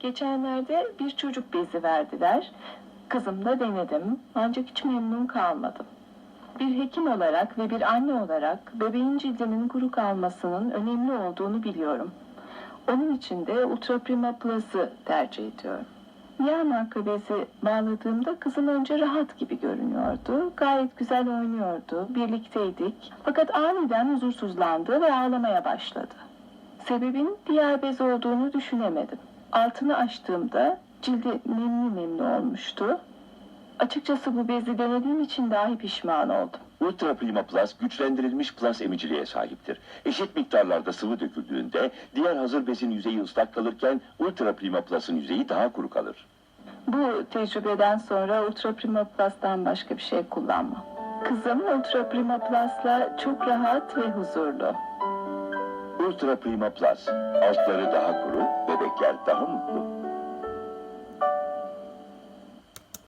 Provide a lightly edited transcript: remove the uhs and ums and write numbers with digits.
Geçenlerde bir çocuk bezi verdiler. Kızımda denedim ancak hiç memnun kalmadım. Bir hekim olarak ve bir anne olarak bebeğin cildinin kuru kalmasının önemli olduğunu biliyorum. Onun için de Ultra Prima Plus'ı tercih ediyorum. Yağ marka bezi bağladığımda kızım önce rahat gibi görünüyordu. Gayet güzel oynuyordu, birlikteydik. Fakat aniden huzursuzlandı ve ağlamaya başladı. Sebebin diğer bez olduğunu düşünemedim. Altını açtığımda cildi nemli olmuştu. Açıkçası bu bezi denediğim için dahi pişman oldum. Ultra Prima Plus güçlendirilmiş plus emiciliğe sahiptir. Eşit miktarlarda sıvı döküldüğünde diğer hazır bezin yüzeyi ıslak kalırken Ultra Prima Plus'ın yüzeyi daha kuru kalır. Bu tecrübeden sonra Ultra Prima Plus'tan başka bir şey kullanmam. Kızım Ultra Prima Plus'la çok rahat ve huzurlu. Ultra Prima Plus, altları daha kuru, bebekler daha mutlu.